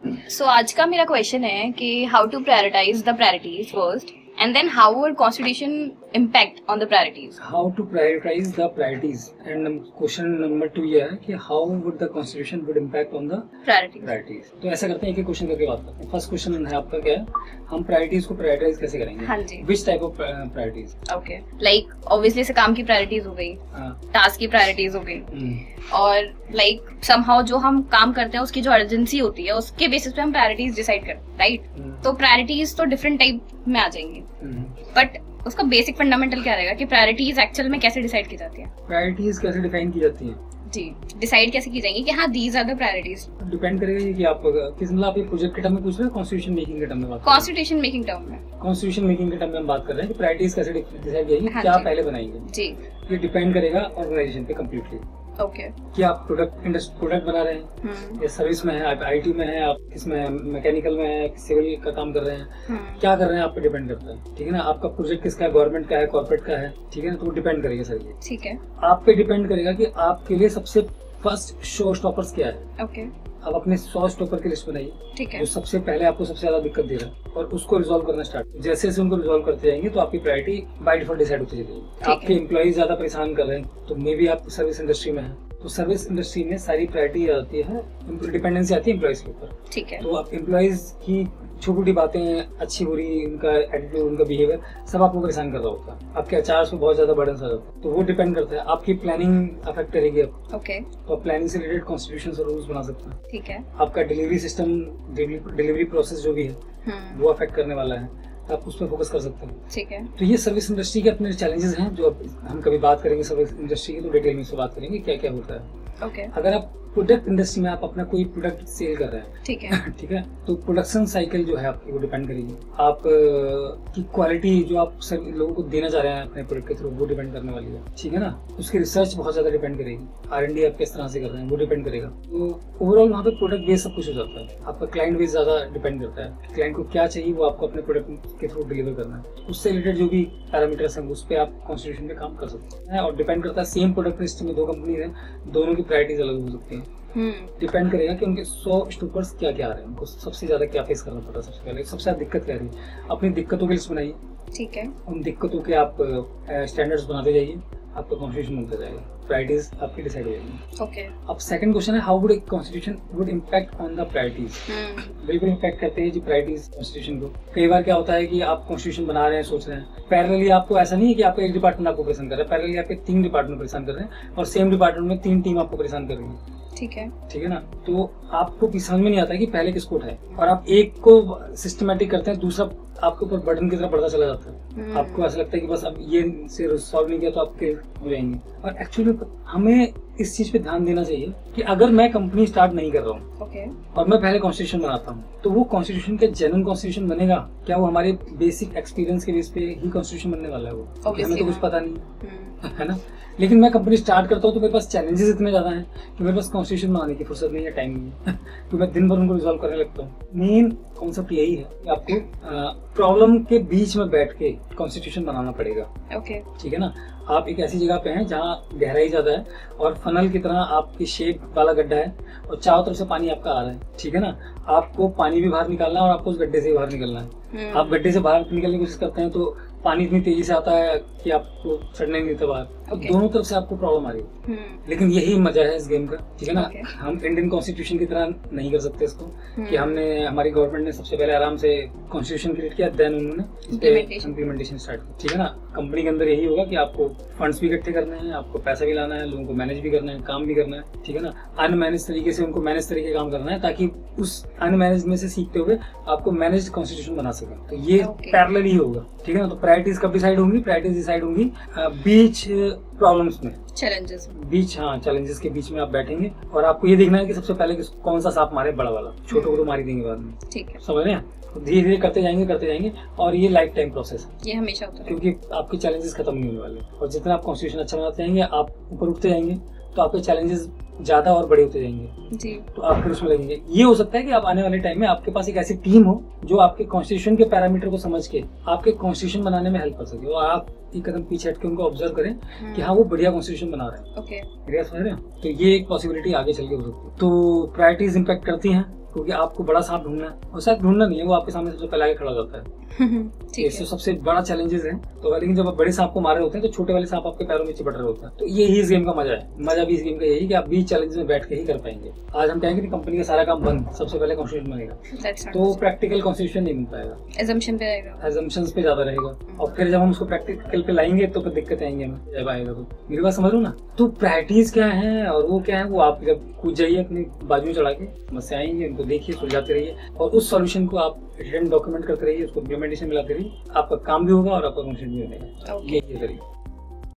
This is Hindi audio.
सो आज का मेरा क्वेश्चन है कि how to prioritize the priorities first and then how would constitution impact on the priorities. How to prioritize the priorities and question number 2 ये है कि how would the constitution would impact on the priorities. तो ऐसा करते हैं, एक एक क्वेश्चन करके बात करते हैं. फर्स्ट क्वेश्चन है आपका क्या है, हम प्रायोरिटीज को प्रायोरिटाइज कैसे करेंगे? हाँ जी. Which type of priorities? Okay, like obviously से काम की प्रायोरिटीज हो गई, टास्क की प्रायोरिटीज हो गई, और लाइक समहाउ जो हम काम करते हैं उसकी जो अर्जेंसी होती है उसके बेसिस पे हम प्रायोरिटीज डिसाइड करते हैं, राइट? तो प्रायोरिटीज तो डिफरेंट टाइप में आ जाएंगी, बट उसका बेसिक फंडामेंटल क्या रहेगा कि प्रायोरिटीज एक्चुअल में कैसे डिसाइड की जाती है? प्रायोरिटीज कैसे डिफाइन की जाती है जी, डिसाइड कैसे की जाएंगी कि हाँ these are the priorities? Depend करेगा ये कि आप किस, मतलब आप ये प्रोजेक्ट के टर्म में पूछ रहे हैं, कॉन्स्टिट्यूशन मेकिंग के टर्म में बात? कॉन्स्टिट्यूशन मेकिंग टर्म में. कॉन्स्टिट्यूशन मेकिंग के टर्म में हम बात कर रहे हैं कि प्रायोरिटीज कैसे डिसाइड करेंगे, हाँ क्या जी. पहले बनाएंगे जी. ये डिपेंड करेगा ऑर्गेनाइजेशन पे कम्प्लीटली. ओके. कि आप प्रोडक्ट बना रहे हैं या सर्विस में है, आप आईटी में है, आप इसमें मैकेनिकल में है, सिविल का काम कर रहे हैं, क्या कर रहे हैं आप पे डिपेंड करता है. ठीक है ना, आपका प्रोजेक्ट किसका है, गवर्नमेंट का है, कॉर्पोरेट का है, ठीक है ना, तो वो डिपेंड करेगा सर. ये ठीक है, आप पे डिपेंड करेगा कि आपके लिए सबसे फर्स्ट शो स्टॉपर्स क्या है. ओके. आप अपने 100 स्टॉपर की लिस्ट बनाइए, ठीक है, जो सबसे पहले आपको सबसे ज्यादा दिक्कत दे रहा है, और उसको रिजॉल्व करना स्टार्ट. जैसे जैसे उनको रिजॉल्व करते जाएंगे तो आपकी प्रायोरिटी बाय डिफॉल्ट डिसाइड होती जाएगी. आपके एम्प्लॉइज ज्यादा परेशान कर रहे हैं तो मे बी आप सर्विस इंडस्ट्री में है, तो सर्विस इंडस्ट्री में सारी प्रायोरिटी आती है, डिपेंडेंसी आती है एम्प्लॉइज के ऊपर. ठीक है. तो आप एम्प्लॉइज की छोटी छोटी बातें, अच्छी बुरी, उनका एटीट्यूड, उनका बिहेवियर, सब आपको परेशान कर रहा होता है. आपके अचार पे बहुत ज्यादा बर्डन आ जाता है, तो वो डिपेंड करता है. आपकी प्लानिंग अफेक्ट करेगी आप. ओके. तो आप प्लानिंग से रिलेटेड कॉन्स्टिट्यूशन और रूल्स बना सकते हैं. ठीक है. आपका डिलीवरी सिस्टम, डिलीवरी प्रोसेस जो भी है वो अफेक्ट करने वाला है, तो आप उस पर फोकस कर सकते हैं. ठीक है. तो ये सर्विस इंडस्ट्री के अपने चैलेंजेस हैं, जो हम कभी बात करेंगे सर्विस इंडस्ट्री की तो डिटेल में इससे बात करेंगे क्या क्या होता है. ओके. अगर आप प्रोडक्ट इंडस्ट्री में आप अपना कोई प्रोडक्ट सेल कर रहे हैं, ठीक है, ठीक है, तो प्रोडक्शन साइकिल जो है आपकी वो डिपेंड करेगी. आप की क्वालिटी जो आप लोगों को देना चाह रहे हैं अपने प्रोडक्ट के थ्रू, वो डिपेंड करने वाली है. ठीक है ना, उसकी रिसर्च बहुत ज्यादा डिपेंड करेगी. R&D आप किस तरह से कर रहे हैं वो डिपेंड करेगा. तो ओवरऑल वहाँ पे प्रोडक्ट बेस सब कुछ हो जाता है. आपका क्लाइंट बेस ज्यादा डिपेंड करता है, क्लाइंट को क्या चाहिए वो आपको अपने प्रोडक्ट के थ्रू डिलीवर करना है. उससे रिलेटेड जो भी पैरामीटर्स हैं उस पर आप कॉन्स्टिट्यूशन पे काम कर सकते हैं. और डिपेंड करता है, सेम प्रोडक्ट लिस्ट में 2 कंपनी है, दोनों की प्रायोरिटीज अलग हो सकती है. डिपेंड करेगा कि उनके 100 स्टूपर्स क्या क्या आ रहे हैं, उनको सबसे ज्यादा क्या फेस करना पड़ रहा है. सबसे पहले सबसे ज्यादा दिक्कत क्या आ रही है, अपनी दिक्कतों की लिस्ट बनाइए. ठीक है. उन दिक्कतों के आप स्टैंडर्ड्स बनाते जाइए, आपका कॉन्स्टिट्यूशन बनता जाएगा, प्रायोरिटीज आपकी डिसाइड हो जाएगी. ओके. अब सेकंड क्वेश्चन है, how would constitution would impact on the priorities. बिल्कुल इम्पैक्ट करते हैं जी प्रायोरिटीज कॉन्स्टिट्यूशन को. कई बार क्या होता है कि आप कॉन्स्टिट्यूशन बना रहे हैं, सोच रहे हैं, पैरेलली आपको ऐसा नहीं है कि आपका एक डिपार्टमेंट आपको परेशान कर रहा है, पैरेलली आपके 3 डिपार्टमेंट परेशान कर रहे हैं, और सेम डिपार्टमेंट में 3 टीम आपको परेशान कर रही है. ठीक है. ठीक है ना, तो आपको समझ में नहीं आता है कि पहले किसको उठाए, और आप एक को सिस्टमेटिक करते हैं, दूसरा आपके ऊपर बटन की तरह बढ़ता चला जाता है. आपको ऐसा लगता है कि बस अब ये से सॉल्व नहीं किया तो आप क्लियर हो जाएंगे. और एक्चुअली हमें इस चीज पे ध्यान देना चाहिए कि अगर मैं कंपनी स्टार्ट नहीं कर रहा हूँ, ओके, और मैं पहले कॉन्स्टिट्यूशन बनाता हूँ, तो वो कॉन्स्टिट्यूशन के जेन्युइन कॉन्स्टिट्यूशन बनेगा क्या? वो हमारे बेसिक एक्सपीरियंस के बेस पे ही कॉन्स्टिट्यूशन बनने वाला है. वो हमें तो कुछ पता नहीं है ना. लेकिन मैं कंपनी स्टार्ट करता हूँ तो मेरे पास चैलेंजेस इतने ज्यादा हैं कि मेरे पास कॉन्स्टिट्यूशन बनाने की फुर्सत नहीं है, टाइम नहीं है. तो मैं दिन भर उनको रिजॉल्व करने लगता हूँ. मेन कॉन्सेप्ट यही है कि आपको प्रॉब्लम के बीच में बैठ के कॉन्स्टिट्यूशन बनाना पड़ेगा. ओके. ठीक है ना, आप एक ऐसी जगह पे हैं जहाँ गहराई ज्यादा है और फनल की तरह आपकी शेप वाला गड्ढा है और चारों तरफ से पानी आपका आ रहा है. ठीक है ना, आपको पानी भी बाहर निकालना है और आपको उस गड्ढे से बाहर निकलना है. आप गड्ढे से बाहर निकलने की कोशिश करते हैं तो पानी इतनी तेजी से आता है कि आपको चढ़ने नहीं देता बाहर. दोनों तरफ से आपको प्रॉब्लम आ रही है. लेकिन यही मजा है इस गेम का. ठीक है ना, हम इंडियन कॉन्स्टिट्यूशन की तरह नहीं कर सकते इसको कि हमने, हमारी गवर्नमेंट ने सबसे पहले आराम से कॉन्स्टिट्यूशन क्रिएट किया, देन उन्होंने इम्प्लीमेंटेशन स्टार्ट किया. ठीक है ना, कंपनी के अंदर यही होगा कि आपको फंड्स भी इकट्ठे करने हैं, आपको पैसा भी लाना है, लोगों को मैनेज भी करना है, काम भी करना है. ठीक है ना, अनमैनेज तरीके से उनको मैनेज तरीके काम करना है ताकि उस अनमैनेज में से सीखते हुए आपको मैनेज कॉन्स्टिट्यूशन बना सकें. तो ये पैरेलल ही होगा. ठीक है ना, तो प्रायोरिटीज कब डिसाइड होंगी? प्रायोरिटीज डिसाइड होंगी बीच प्रॉब्लम्स में, चैलेंजेस बीच, हाँ, चैलेंजेस के बीच में आप बैठेंगे और आपको ये देखना है कि सबसे पहले कौन सा सांप मारे, बड़ा वाला. छोटों को तो मार ही देंगे बाद में. ठीक है, समझ रहे हैं. धीरे धीरे करते जाएंगे और ये लाइफ टाइम प्रोसेस है. ये हमेशा होता है क्योंकि आपके चैलेंजेस खत्म नहीं होने वाले. और जितना आप कॉन्स्टिट्यूशन अच्छा बनाते जाएंगे, आप ऊपर उठते जाएंगे, तो आपके चैलेंजेस ज्यादा और बड़े होते जाएंगे जी. तो आप फिर उसमें लगेंगे. ये हो सकता है कि आप आने वाले टाइम में आपके पास एक ऐसी टीम हो जो आपके कॉन्स्टिट्यूशन के पैरामीटर को समझ के आपके कॉन्स्टिट्यूशन बनाने में हेल्प कर सके, और आप एक कदम पीछे हट के उनको ऑब्जर्व करें कि हाँ वो बढ़िया कॉन्स्टिट्यूशन बना रहे हैं. ओके, समझ रहे हैं. तो ये एक पॉसिबिलिटी आगे चल के हो सकती है. तो प्रायोरिटीज इम्पैक्ट करती हैं क्योंकि आपको बड़ा सांप ढूंढना है, और शायद ढूंढना नहीं है, वो आपके सामने सबसे पहले आके खड़ा हो जाता है। ठीक इससे सबसे बड़ा चैलेंजेस है। तो लेकिन जब आप बड़े सांप को मार रहे होते हैं तो छोटे वाले सांप आपके पैरों में चिपट रहे होते हैं। तो यही इस गेम का मजा है। मजा भी इस गेम का यही कि आप 20 चैलेंजेस में बैठ के ही कर पाएंगे। आज हम कहेंगे कि कंपनी का सारा काम बंद, सबसे पहले कॉन्स्टिट्यूशन बनेगा, तो प्रैक्टिकल कॉन्स्टिट्यूशन नहीं मिल पाएगा, assumption पे रहेगा, assumptions पे ज्यादा रहेगा। और फिर जब हम उसको प्रैक्टिकल पे लाएंगे तो फिर दिक्कत आएंगे हमें, जब आएगा तो। मेरी बात समझ लो ना। तो प्रायोरिटीज क्या है और वो क्या है, वो आप जब कूद जाइए अपनी बाजू में चढ़ा के, समस्या आएंगे उनको देखिए, सुलझाते रहिए, और उस सॉल्यूशन को आप रिटर्न डॉक्यूमेंट करते रहिए, उसको इम्प्लीमेंटेशन में लाते रहिए। आपका काम भी होगा और आपका कॉन्स्टिट्यूशन भी होगा। ये करिए।